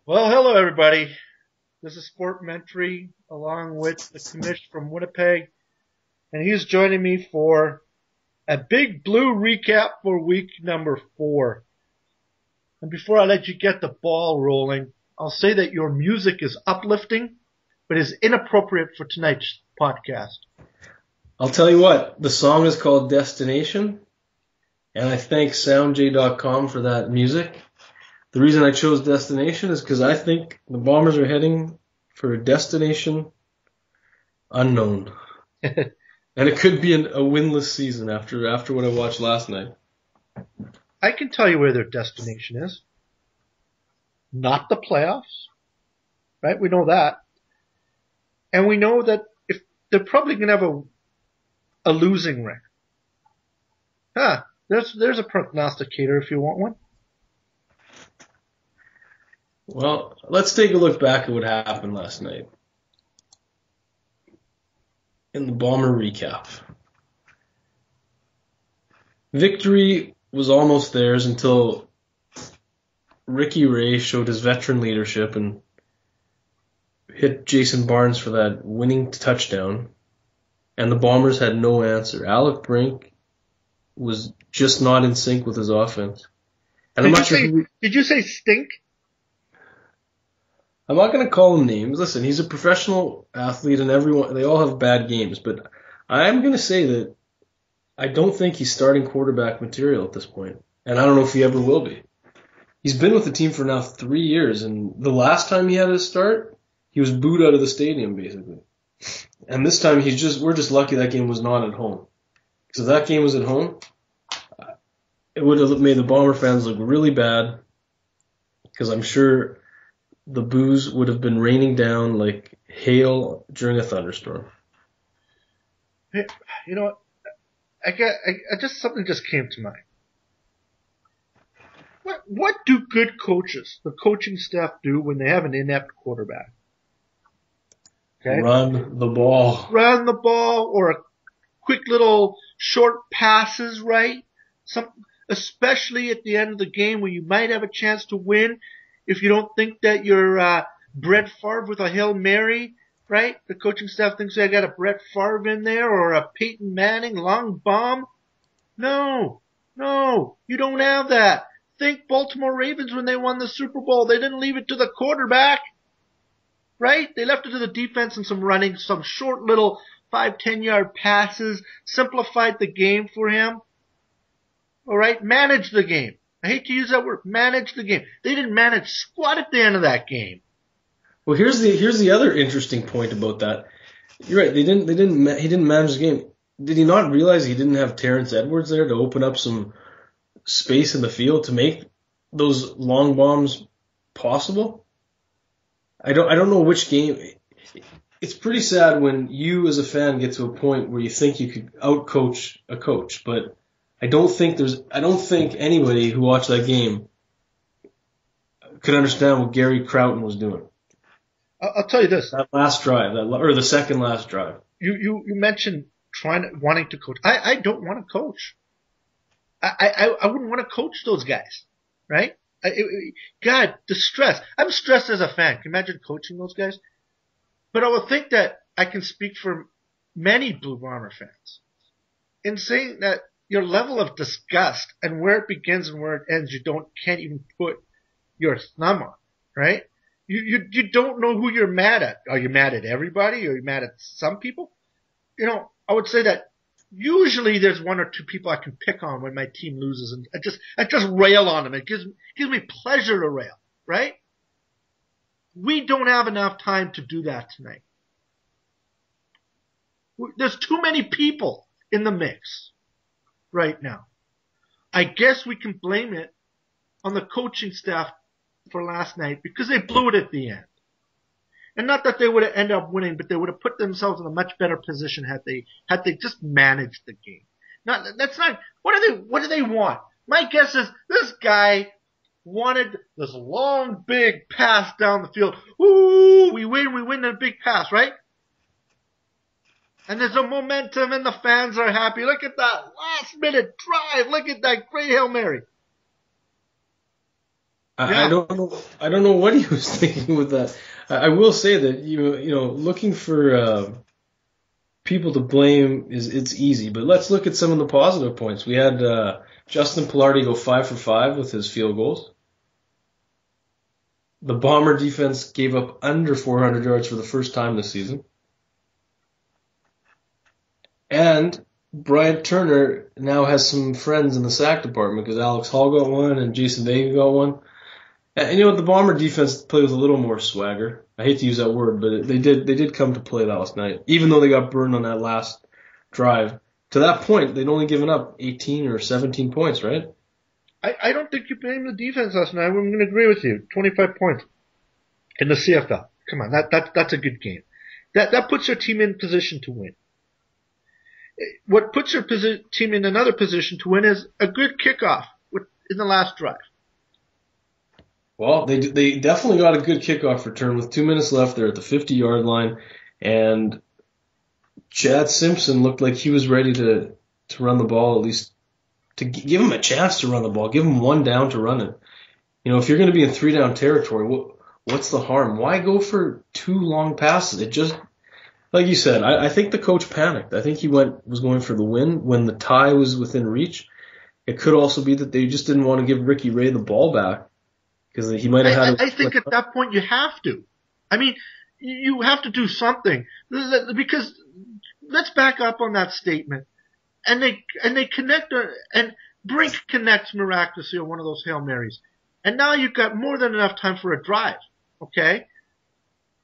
Well, hello everybody. This is Sportmentary along with the Comish from Winnipeg, and he's joining me for a big blue recap for week number 4. And before I let you get the ball rolling, I'll say that your music is uplifting, but is inappropriate for tonight's podcast. I'll tell you what, the song is called Destination, and I thank SoundJ.com for that music. The reason I chose Destination is because I think the Bombers are heading for a destination unknown. And it could be a winless season after what I watched last night. I can tell you where their destination is. Not the playoffs. Right? We know that. And we know that if they're probably going to have a losing record. There's a prognosticator if you want one. Well, let's take a look back at what happened last night in the Bomber recap. Victory was almost theirs until Ricky Ray showed his veteran leadership and hit Jason Barnes for that winning touchdown, and the Bombers had no answer. Alec Brink was just not in sync with his offense. And Did you say stink? I'm not going to call him names. Listen, he's a professional athlete, and they all have bad games. But I'm going to say that I don't think he's starting quarterback material at this point, and I don't know if he ever will be. He's been with the team for now 3 years, and the last time he had a start, he was booed out of the stadium, basically. And this time, we're just lucky that game was not at home. Because if that game was at home, it would have made the Bomber fans look really bad, because I'm sure the boos would have been raining down like hail during a thunderstorm. Hey, you know what? Something just came to mind. What do good coaches, the coaching staff, do when they have an inept quarterback? Okay? Run the ball. Run the ball, or a quick little short passes, right? Especially at the end of the game where you might have a chance to win. If you don't think that you're Brett Favre with a Hail Mary, right? The coaching staff thinks I got a Brett Favre in there or a Peyton Manning long bomb. No, you don't have that. Think Baltimore Ravens when they won the Super Bowl. They didn't leave it to the quarterback, right? They left it to the defense and some running, some short little 5-10 yard passes, simplified the game for him. All right, manage the game. I hate to use that word, manage the game. They didn't manage squat at the end of that game. Well, here's the other interesting point about that. You're right. He didn't manage the game. Did he not realize he didn't have Terrence Edwards there to open up some space in the field to make those long bombs possible? I don't know which game. It's pretty sad when you as a fan get to a point where you think you could outcoach a coach, but I don't think anybody who watched that game could understand what Gary Crowton was doing. I'll tell you this. That last drive, or the second last drive. You mentioned wanting to coach. I don't want to coach. I wouldn't want to coach those guys, right? God, the stress. I'm stressed as a fan. Can you imagine coaching those guys? But I would think that I can speak for many Blue Bomber fans in saying that your level of disgust and where it begins and where it ends, can't even put your thumb on, right? You don't know who you're mad at. Are you mad at everybody? Are you mad at some people? I would say that usually there's one or two people I can pick on when my team loses, and I just rail on them. It gives me pleasure to rail, right? We don't have enough time to do that tonight. There's too many people in the mix right now. I guess we can blame it on the coaching staff for last night because they blew it at the end. And not that they would have ended up winning, but they would have put themselves in a much better position had they just managed the game. What do they want? My guess is this guy wanted this long, big pass down the field. Ooh, we win a big pass, right? And there's a momentum and the fans are happy. Look at that last minute drive. Look at that great Hail Mary. I don't know. I don't know what he was thinking with that. I will say that looking for people to blame it's easy, but let's look at some of the positive points. We had Justin Pilardi go 5 for 5 with his field goals. The Bomber defense gave up under 400 yards for the first time this season. And Bryant Turner now has some friends in the sack department because Alex Hall got one and Jason Vega got one. And the Bomber defense played with a little more swagger. I hate to use that word, but they did come to play last night, even though they got burned on that last drive. To that point, they'd only given up 18 or 17 points, right? I don't think you blamed the defense last night. I'm going to agree with you. 25 points in the CFL. Come on, that's a good game. That puts your team in position to win. What puts your team in another position to win is a good kickoff in the last drive. Well, they definitely got a good kickoff return with 2 minutes left. They're at the 50-yard line, and Chad Simpson looked like he was ready to run the ball, at least to give him a chance to run the ball. Give him one down to run it. If you're going to be in 3-down territory, what's the harm? Why go for 2 long passes? It just, like you said, I think the coach panicked. I think he was going for the win when the tie was within reach. It could also be that they just didn't want to give Ricky Ray the ball back. Because he might have had. I think at that point you have to. I mean, you have to do something because let's back up on that statement. And they connect, and Brink connects miraculously on one of those Hail Marys, and now you've got more than enough time for a drive. Okay,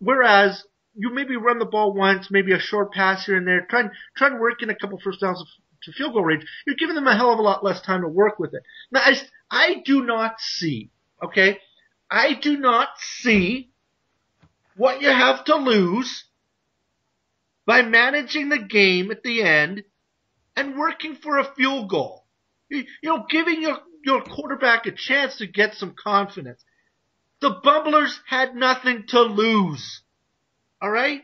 whereas you maybe run the ball once, maybe a short pass here and there, try and work in a couple first downs to field goal range. You're giving them a hell of a lot less time to work with it. Now I do not see. Okay, I do not see what you have to lose by managing the game at the end and working for a field goal. Giving your quarterback a chance to get some confidence. The Bumblers had nothing to lose. All right?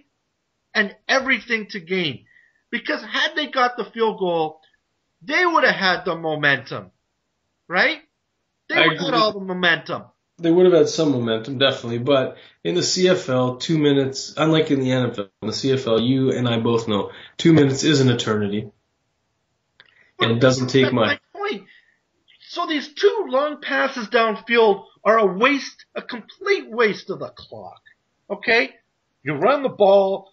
And everything to gain. Because had they got the field goal, they would have had the momentum. Right? They would have had all the momentum. They would have had some momentum, definitely. But in the CFL, 2 minutes, unlike in the NFL, in the CFL, you and I both know, 2 minutes is an eternity. And it doesn't take much. My point. So these 2 long passes downfield are a complete waste of the clock. Okay? You run the ball,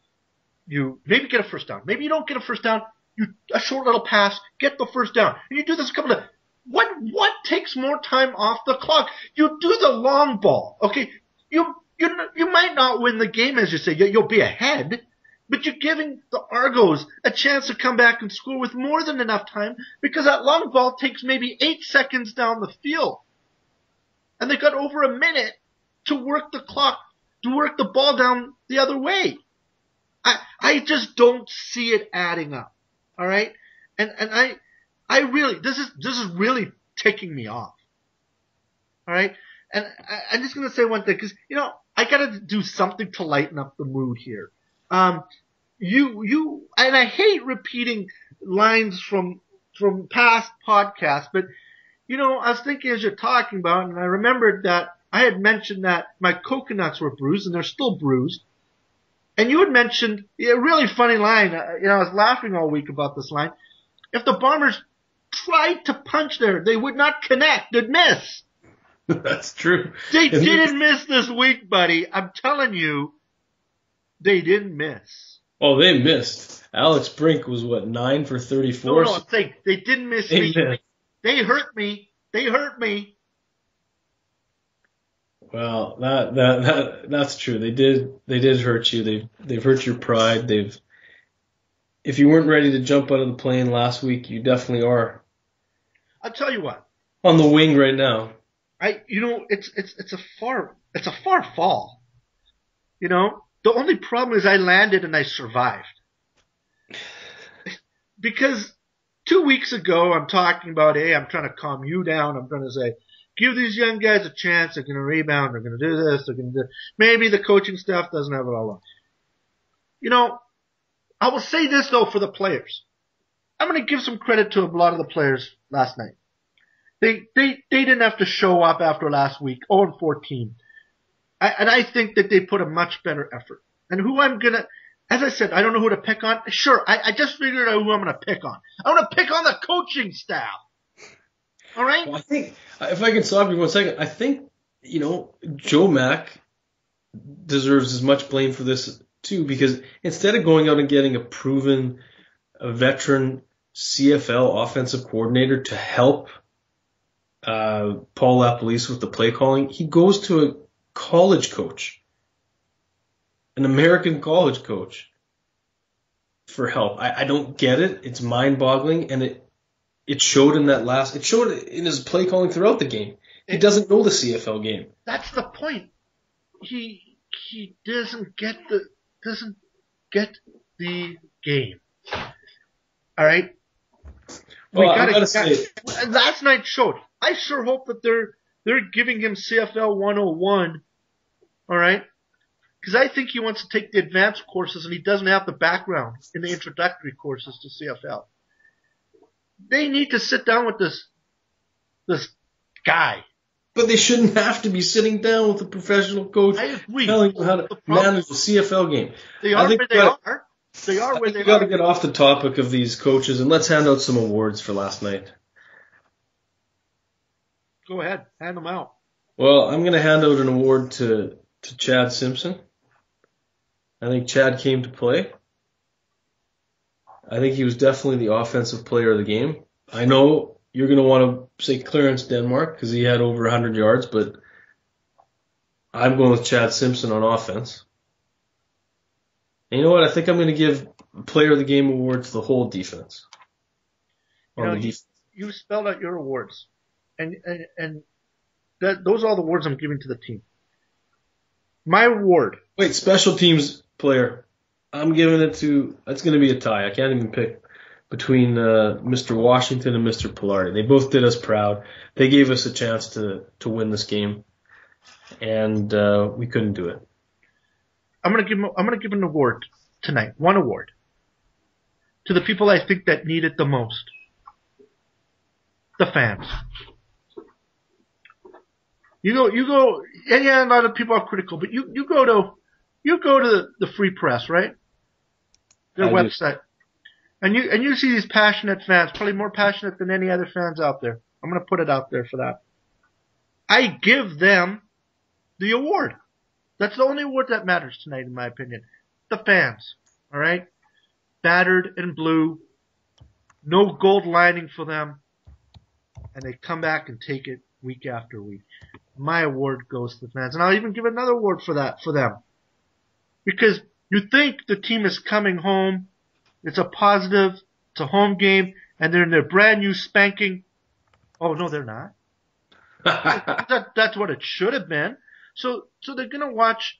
you maybe get a first down. Maybe you don't get a first down, a short little pass, get the first down. And you do this a couple of. What takes more time off the clock? You do the long ball, okay? You might not win the game, as you say. You'll be ahead, but you're giving the Argos a chance to come back and score with more than enough time because that long ball takes maybe 8 seconds down the field, and they got over a minute to work the clock, to work the ball down the other way. I just don't see it adding up. All right, and I really, this is really ticking me off. All right? And I'm just going to say one thing, because, I got to do something to lighten up the mood here. And I hate repeating lines from past podcasts, but, I was thinking as you're talking about, and I remembered that I had mentioned that my coconuts were bruised, and they're still bruised. And you had mentioned a really funny line. I was laughing all week about this line. If the Bombers tried to punch there, they would not connect. They'd miss. That's true. They didn't miss this week, buddy. I'm telling you, they didn't miss. Oh, they missed. Alex Brink was, 9 for 34? No, I'm saying they didn't miss me. They hurt me. They hurt me. Well, that's true. They did hurt you. They've hurt your pride. If you weren't ready to jump out of the plane last week, you definitely are. I'll tell you what. On the wing right now. It's a far fall. The only problem is I landed and I survived. Because 2 weeks ago I'm talking about, hey, I'm trying to calm you down. I'm trying to say, give these young guys a chance. They're going to rebound. They're going to do this. They're going to do. Maybe the coaching staff doesn't have it all on. I will say this, though, for the players. I'm going to give some credit to a lot of the players last night. They didn't have to show up after last week, 0-14. And I think that they put a much better effort. And who I'm going to, as I said, I don't know who to pick on. Sure, I just figured out who I'm going to pick on. I'm going to pick on the coaching staff. All right? Well, I think, if I can stop you 1 second, I think, Joe Mack deserves as much blame for this too, because instead of going out and getting a veteran CFL offensive coordinator to help Paul LaPolice with the play calling, he goes to a college coach, an American college coach, for help. I don't get it. It's mind-boggling, and it showed in it showed in his play calling throughout the game. He doesn't know the CFL game. That's the point. He doesn't get the game. All right. Well, I gotta say, last night showed. I sure hope that they're giving him CFL 101. All right. Because I think he wants to take the advanced courses and he doesn't have the background in the introductory courses to CFL. They need to sit down with this guy. But they shouldn't have to be sitting down with a professional coach telling them how to manage the CFL game. They are where they are. They are where they are. We've got to get off the topic of these coaches and let's hand out some awards for last night. Go ahead. Hand them out. Well, I'm going to hand out an award to Chad Simpson. I think Chad came to play. I think he was definitely the offensive player of the game. I know you're going to want to say Clarence Denmark because he had over 100 yards, but I'm going with Chad Simpson on offense. And you know what? I think I'm going to give Player of the Game award to the whole defense. You spelled out your awards, and those are all the awards I'm giving to the team. My award. Wait, special teams player. I'm giving it to. That's going to be a tie. I can't even pick between Mr. Washington and Mr. Pilardi. They both did us proud. They gave us a chance to win this game, and we couldn't do it. I'm gonna give an award tonight. One award to the people I think that need it the most. The fans. You go. Yeah, a lot of people are critical, but you go to the Free Press, right? Their website, and you see these passionate fans, probably more passionate than any other fans out there. I'm gonna put it out there for that. I give them the award. That's the only award that matters tonight, in my opinion. The fans, all right? Battered and blue, no gold lining for them, and they come back and take it week after week. My award goes to the fans, and I'll even give another award for them, because you think the team is coming home, it's a positive, it's a home game, and they're in their brand new spanking. Oh no, they're not. That's what it should have been. So they're gonna watch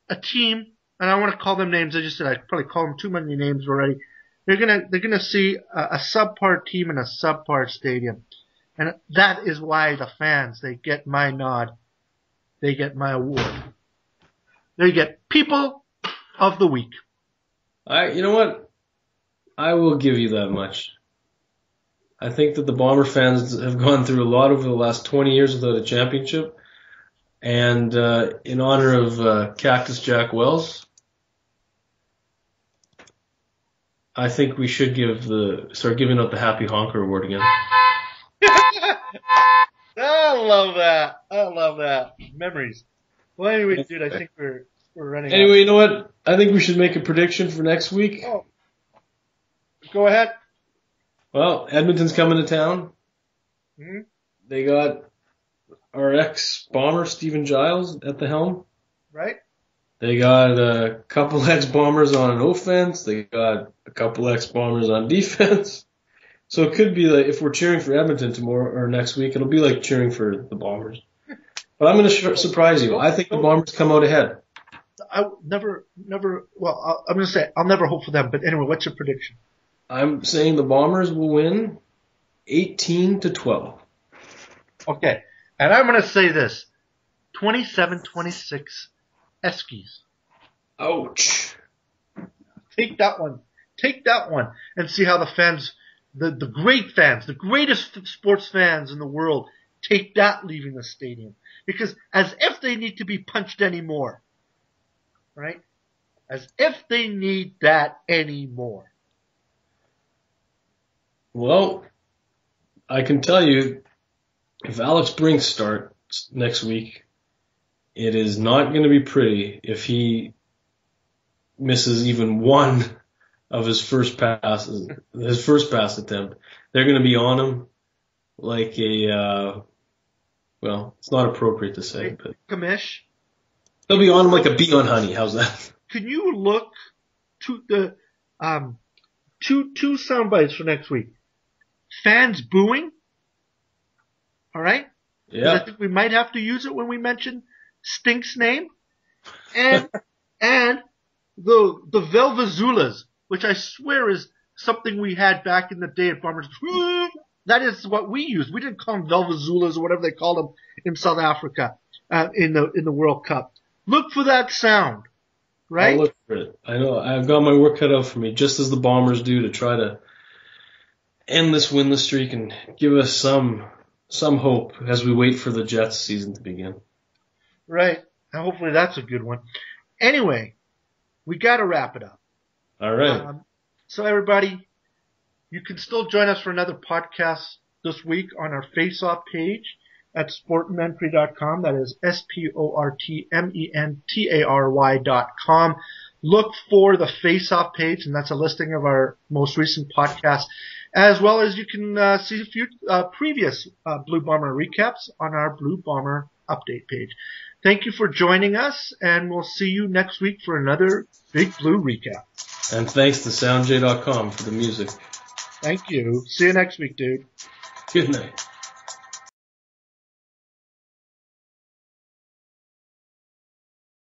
a team, and I want to call them names. I just said I probably call them too many names already. They're gonna see a subpar team in a subpar stadium, and that is why the fans, they get my nod, they get my award, they get People of the Week. You know what? I will give you that much. I think that the Bomber fans have gone through a lot over the last 20 years without a championship. And in honor of Cactus Jack Wells, I think we should start giving out the Happy Honker Award again. I love that. Memories. Well, anyway, dude, I think we're running Anyway, you know what? I think we should make a prediction for next week. Oh. Go ahead. Well, Edmonton's coming to town. Mm-hmm. They got our ex-bomber, Stephen Giles, at the helm. Right. They got a couple ex-bombers on offense. They got a couple ex-bombers on defense. So it could be like, if we're cheering for Edmonton tomorrow or next week, it'll be like cheering for the Bombers. But I'm going to surprise you. I think the Bombers come out ahead. I'm going to say I'll never hope for them. But anyway, what's your prediction? I'm saying the Bombers will win 18-12. Okay. And I'm going to say this, 27-26 Eskies. Ouch. Take that one. And see how the fans the great fans, the greatest sports fans in the world, take that leaving the stadium. Because as if they need to be punched anymore. Right? As if they need that anymore. Well, I can tell you, if Alex Brink starts next week, it is not going to be pretty if he misses even one of his first pass attempt. They're going to be on him like a, well, it's not appropriate to say, but Comish, they'll be on him like a bee on honey. How's that? can you look to the two sound bites for next week? Fans booing. All right? Yeah. I think we might have to use it when we mention Stink's name. And the Velvazulas, which I swear is something we had back in the day at Bombers. That is what we used. We didn't call them Velvazulas or whatever they called them in South Africa in the World Cup. Look for that sound, right? I'll look for it. I know I've got my work cut out for me, just as the Bombers do, to try to end this winless streak and give us some hope as we wait for the Jets season to begin. Right. And hopefully that's a good one. Anyway, we got to wrap it up. All right. So everybody, you can still join us for another podcast this week on our Face-Off page at sportmentary.com. That is sportmentary.com. Look for the Face-Off page, and that's a listing of our most recent podcasts, as well as you can see a few previous Blue Bomber recaps on our Blue Bomber update page. Thank you for joining us, and we'll see you next week for another Big Blue recap. And thanks to SoundJ.com for the music. Thank you. See you next week, dude. Good night.